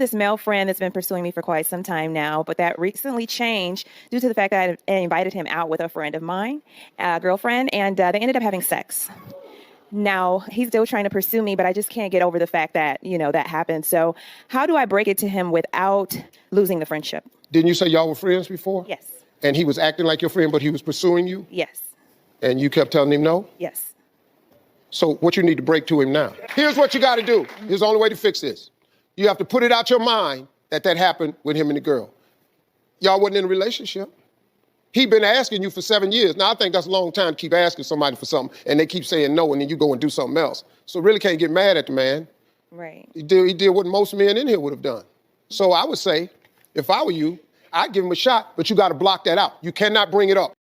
this male friend that's been pursuing me for quite some time now, but that recently changed due to the fact that I invited him out with a friend of mine, a girlfriend, and they ended up having sex. Now, he's still trying to pursue me, but I just can't get over the fact that, that happened. So how do I break it to him without losing the friendship? Didn't you say y'all were friends before? Yes. And he was acting like your friend, but he was pursuing you? Yes. And you kept telling him no? Yes. So what you need to break to him now. Here's what you got to do. Here's the only way to fix this. You have to put it out your mind that happened with him and the girl. Y'all wasn't in a relationship. He'd been asking you for 7 years. Now, I think that's a long time to keep asking somebody for something, and they keep saying no, and then you go and do something else. So really can't get mad at the man. Right. He did what most men in here would have done. So I would say, if I were you, I'd give him a shot, but you got to block that out. You cannot bring it up.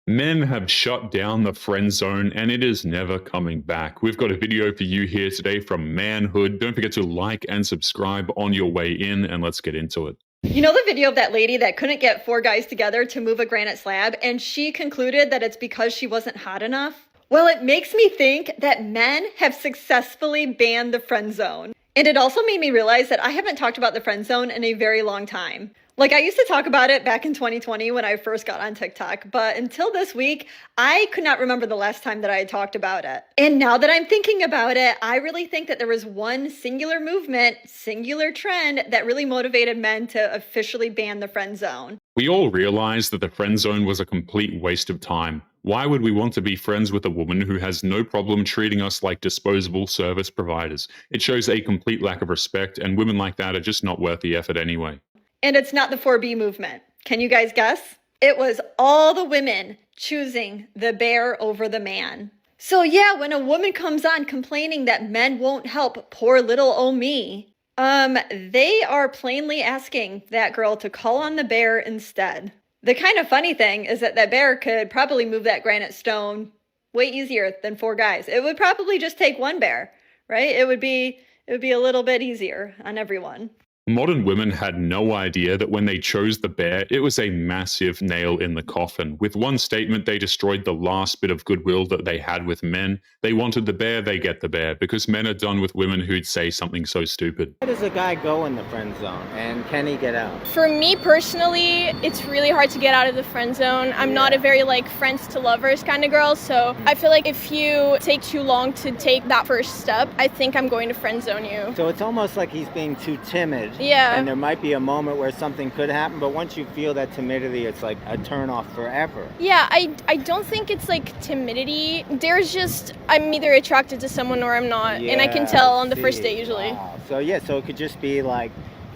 Men have shut down the friend zone and it is never coming back. We've got a video for you here today from Manhood. Don't forget to like and subscribe on your way in, and let's get into it. You know the video of that lady that couldn't get 4 guys together to move a granite slab, and she concluded that it's because she wasn't hot enough? Well, it makes me think that men have successfully banned the friend zone. And it also made me realize that I haven't talked about the friend zone in a very long time. Like, I used to talk about it back in 2020 when I first got on TikTok, but until this week, I could not remember the last time that I had talked about it. And now that I'm thinking about it, I really think that there was one singular movement, singular trend that really motivated men to officially ban the friend zone. We all realize that the friend zone was a complete waste of time. Why would we want to be friends with a woman who has no problem treating us like disposable service providers? It shows a complete lack of respect, and women like that are just not worth the effort anyway. And it's not the 4B movement. Can you guys guess? It was all the women choosing the bear over the man. So yeah, when a woman comes on complaining that men won't help poor little old me, they are plainly asking that girl to call on the bear instead. The kind of funny thing is that bear could probably move that granite stone way easier than 4 guys. It would probably just take 1 bear, right? It would be a little bit easier on everyone. Modern women had no idea that when they chose the bear, it was a massive nail in the coffin. With one statement, they destroyed the last bit of goodwill that they had with men. They wanted the bear, they get the bear, because men are done with women who'd say something so stupid. How does a guy go in the friend zone, and can he get out? For me personally, it's really hard to get out of the friend zone. I'm not a very friends to lovers kind of girl, so I feel like if you take too long to take that first step, I think I'm going to friend zone you. So it's almost like he's being too timid. Yeah. And there might be a moment where something could happen, but once you feel that timidity, it's like a turn off forever. Yeah, I don't think it's timidity. There's just, I'm either attracted to someone or I'm not. And I can tell on the first date usually. Wow. So yeah, so it could just be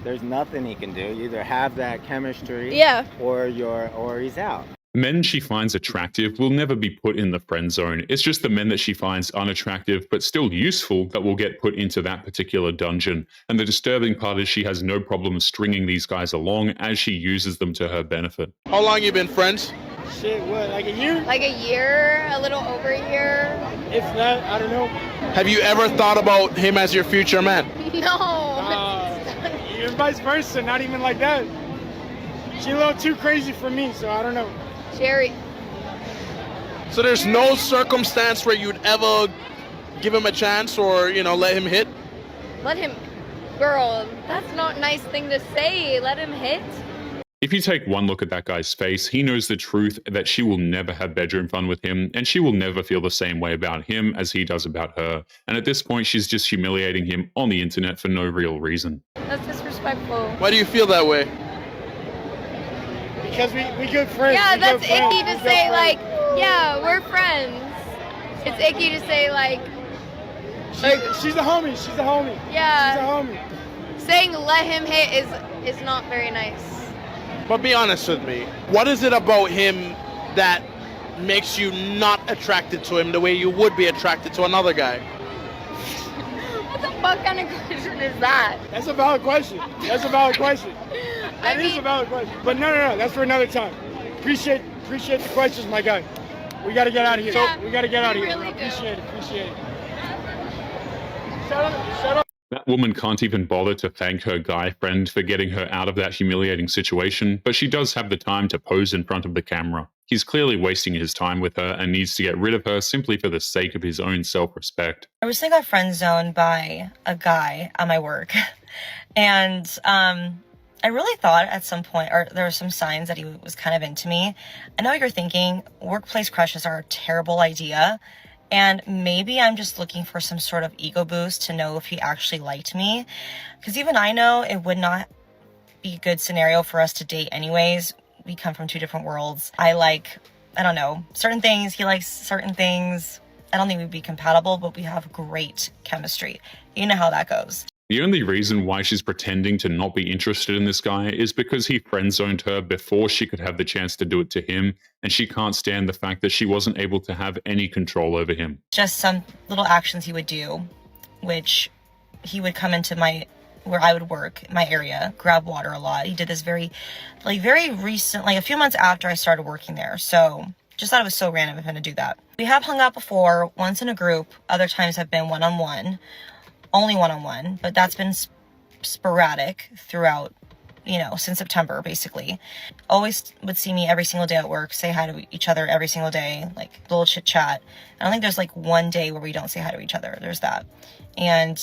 there's nothing he can do. You either have that chemistry or he's out. Men she finds attractive will never be put in the friend zone. It's just the men that she finds unattractive but still useful that will get put into that particular dungeon. And the disturbing part is she has no problem stringing these guys along as she uses them to her benefit. How long you been friends? Shit, what, like a year? Like a year, a little over a year. If not, I don't know. Have you ever thought about him as your future man? No. Even vice versa, not even like that. She's a little too crazy for me, so I don't know. Jerry. So there's no circumstance where you'd ever give him a chance or, let him hit? Let him, girl, that's not a nice thing to say. Let him hit. If you take one look at that guy's face, he knows the truth that she will never have bedroom fun with him, and she will never feel the same way about him as he does about her. And at this point, she's just humiliating him on the internet for no real reason. That's disrespectful. Why do you feel that way? Because we good friends. Yeah, we that's good icky to say, yeah, we're friends. It's icky to say, she's a homie. She's a homie. Yeah. She's a homie. Saying let him hit is not very nice. But be honest with me. What is it about him that makes you not attracted to him the way you would be attracted to another guy? What the fuck kind of question is that? That's a valid question. That is a valid question. But no, that's for another time. Appreciate the questions, my guy. We got to get out of here. Yeah, we got to get out of here. Really Appreciate it. Shut up. That woman can't even bother to thank her guy friend for getting her out of that humiliating situation, but she does have the time to pose in front of the camera. He's clearly wasting his time with her and needs to get rid of her simply for the sake of his own self-respect. I recently got friend zoned by a guy at my work, and I really thought at some point, or there were some signs that he was kind of into me. I know what you're thinking, workplace crushes are a terrible idea. And maybe I'm just looking for some sort of ego boost to know if he actually liked me. Because even I know it would not be a good scenario for us to date anyways. We come from two different worlds. I don't know, certain things. He likes certain things. I don't think we'd be compatible, but we have great chemistry. You know how that goes. The only reason why she's pretending to not be interested in this guy is because he friend-zoned her before she could have the chance to do it to him, and she can't stand the fact that she wasn't able to have any control over him. Just some little actions he would do, which he would come into where I would work, my area, grab water a lot. He did this very recent, a few months after I started working there. So just thought it was so random of him to do that. We have hung out before, once in a group, other times have been one-on-one. Only one-on-one, but that's been sporadic throughout, since September, basically. Always would see me every single day at work, say hi to each other every single day, little chit chat. I don't think there's one day where we don't say hi to each other. There's that. And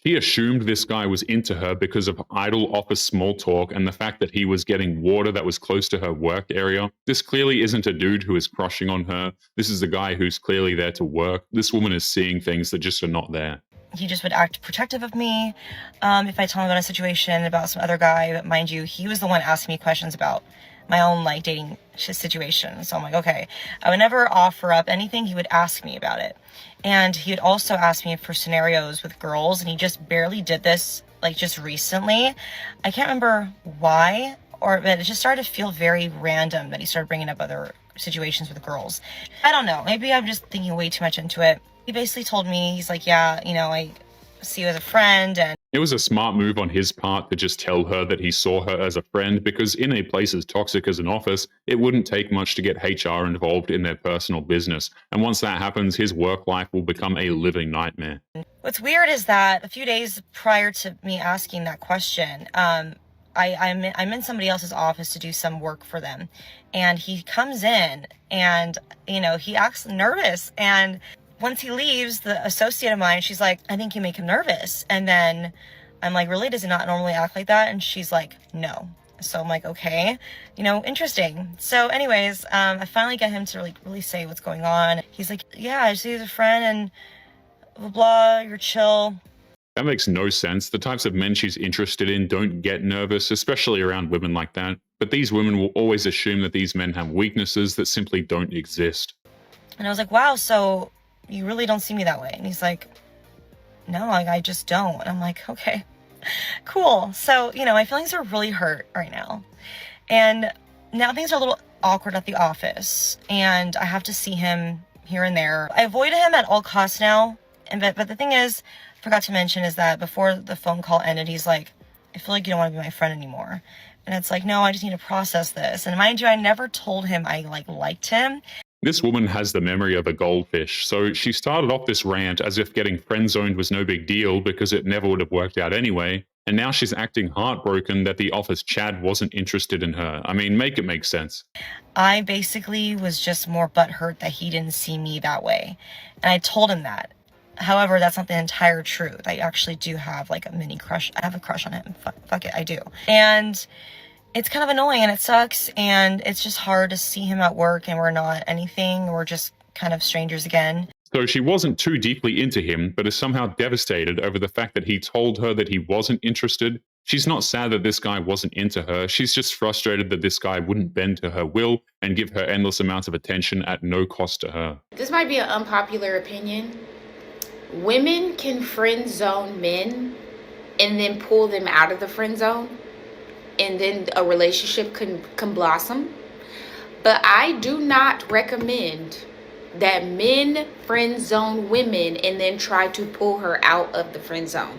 she assumed this guy was into her because of idle office small talk and the fact that he was getting water that was close to her work area. This clearly isn't a dude who is crushing on her. This is a guy who's clearly there to work. This woman is seeing things that just are not there. He just would act protective of me if I tell him about a situation about some other guy. But mind you, he was the one asking me questions about my own dating situation. So I'm like, okay. I would never offer up anything. He would ask me about it. And he would also ask me for scenarios with girls. And he just barely did this just recently. I can't remember why, but it just started to feel very random that he started bringing up other situations with girls. I don't know. Maybe I'm just thinking way too much into it. He basically told me, he's like, yeah, I see you as a friend. And it was a smart move on his part to just tell her that he saw her as a friend, because in a place as toxic as an office, it wouldn't take much to get HR involved in their personal business. And once that happens, his work life will become a living nightmare. What's weird is that a few days prior to me asking that question, I'm in somebody else's office to do some work for them. And he comes in and, he acts nervous. And once he leaves, the associate of mine, she's like, I think you make him nervous. And then I'm like, really? Does he not normally act like that? And she's like, no. So I'm like, okay, interesting. So anyways, I finally get him to really say what's going on. He's like, yeah, I see you as a friend and blah, blah, you're chill. That makes no sense. The types of men she's interested in don't get nervous, especially around women like that. But these women will always assume that these men have weaknesses that simply don't exist. And I was like, wow, so you really don't see me that way? And he's like, no, I just don't. And I'm like, okay, cool. So, my feelings are really hurt right now. And now things are a little awkward at the office. And I have to see him here and there. I avoid him at all costs now. But the thing is, I forgot to mention, is that before the phone call ended, he's like, I feel like you don't want to be my friend anymore. And it's like, no, I just need to process this. And mind you, I never told him I liked him. This woman has the memory of a goldfish, so she started off this rant as if getting friend-zoned was no big deal because it never would have worked out anyway, and now she's acting heartbroken that the office Chad wasn't interested in her. I mean, make it make sense. I basically was just more butthurt that he didn't see me that way, and I told him that. However, that's not the entire truth. I actually do have a mini crush. I have a crush on him. Fuck it, I do. And it's kind of annoying and it sucks, and it's just hard to see him at work and we're not anything. We're just kind of strangers again. So she wasn't too deeply into him, but is somehow devastated over the fact that he told her that he wasn't interested. She's not sad that this guy wasn't into her. She's just frustrated that this guy wouldn't bend to her will and give her endless amounts of attention at no cost to her. This might be an unpopular opinion. Women can friend zone men and then pull them out of the friend zone, and then a relationship can blossom. But I do not recommend that men friend zone women and then try to pull her out of the friend zone.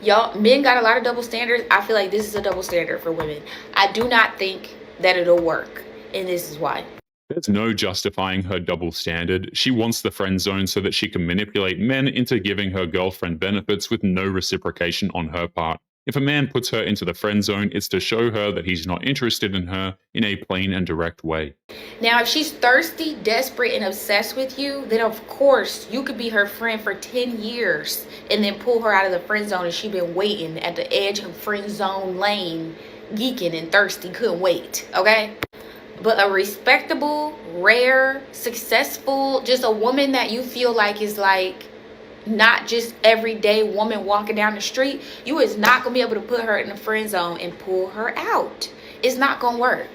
Y'all, men got a lot of double standards. I feel like this is a double standard for women. I do not think that it'll work, and this is why. There's no justifying her double standard. She wants the friend zone so that she can manipulate men into giving her girlfriend benefits with no reciprocation on her part. If a man puts her into the friend zone, it's to show her that he's not interested in her in a plain and direct way. Now, if she's thirsty, desperate, and obsessed with you, then of course you could be her friend for 10 years and then pull her out of the friend zone and she's been waiting at the edge of friend zone lane, geeking and thirsty, couldn't wait, okay? But a respectable, rare, successful, just a woman that you feel like is like not just everyday woman walking down the street, you is not gonna be able to put her in the friend zone and pull her out. It's not gonna work.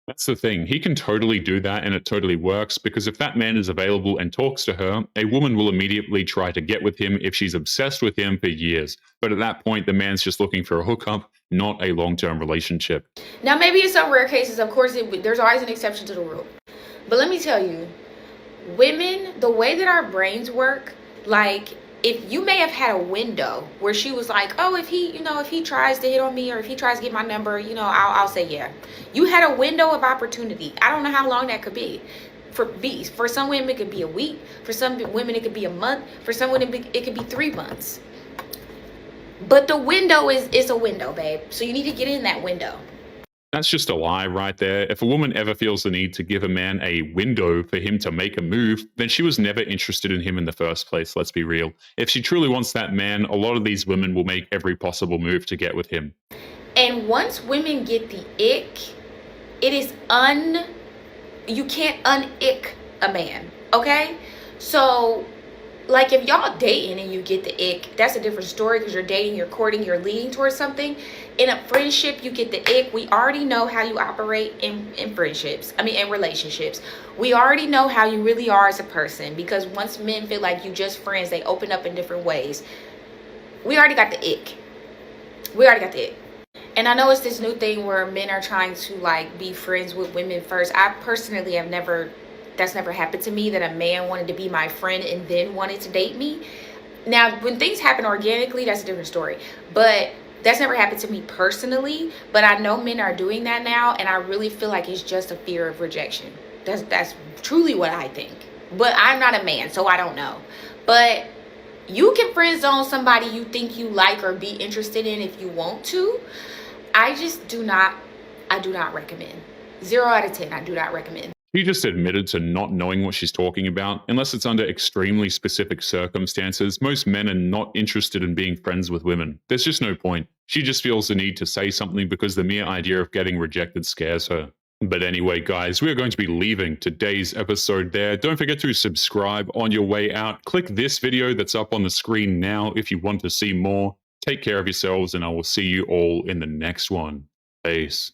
That's the thing. He can totally do that and it totally works because if that man is available and talks to her, a woman will immediately try to get with him if she's obsessed with him for years. But at that point, the man's just looking for a hookup, not a long-term relationship. Now, maybe in some rare cases, of course, there's always an exception to the rule. But let me tell you, women, the way that our brains work, like, if you may have had a window where she was like, oh, if he tries to hit on me or if he tries to get my number, I'll say yeah. You had a window of opportunity. I don't know how long that could be. For some women, it could be a week. For some women, it could be a month. For some women, it could be 3 months. But the window is a window, babe. So you need to get in that window. That's just a lie right there. If a woman ever feels the need to give a man a window for him to make a move, then she was never interested in him in the first place, let's be real. If she truly wants that man, a lot of these women will make every possible move to get with him. And once women get the ick, it is you can't un-ick a man, okay? So, like, if y'all dating and you get the ick, that's a different story because you're dating, you're courting, you're leading towards something. In a friendship, you get the ick. We already know how you operate in friendships. In relationships. We already know how you really are as a person because once men feel like you just friends, they open up in different ways. We already got the ick. And I know it's this new thing where men are trying to, like, be friends with women first. I personally have that's never happened to me, that a man wanted to be my friend and then wanted to date me. Now, when things happen organically, that's a different story. But that's never happened to me personally. But I know men are doing that now, and I really feel like it's just a fear of rejection. That's truly what I think. But I'm not a man, so I don't know. But you can friend zone somebody you think you like or be interested in if you want to. I do not recommend. 0 out of 10, I do not recommend. She just admitted to not knowing what she's talking about. Unless it's under extremely specific circumstances, most men are not interested in being friends with women. There's just no point. She just feels the need to say something because the mere idea of getting rejected scares her. But anyway, guys, we are going to be leaving today's episode there. Don't forget to subscribe on your way out. Click this video that's up on the screen now if you want to see more. Take care of yourselves, and I will see you all in the next one. Peace.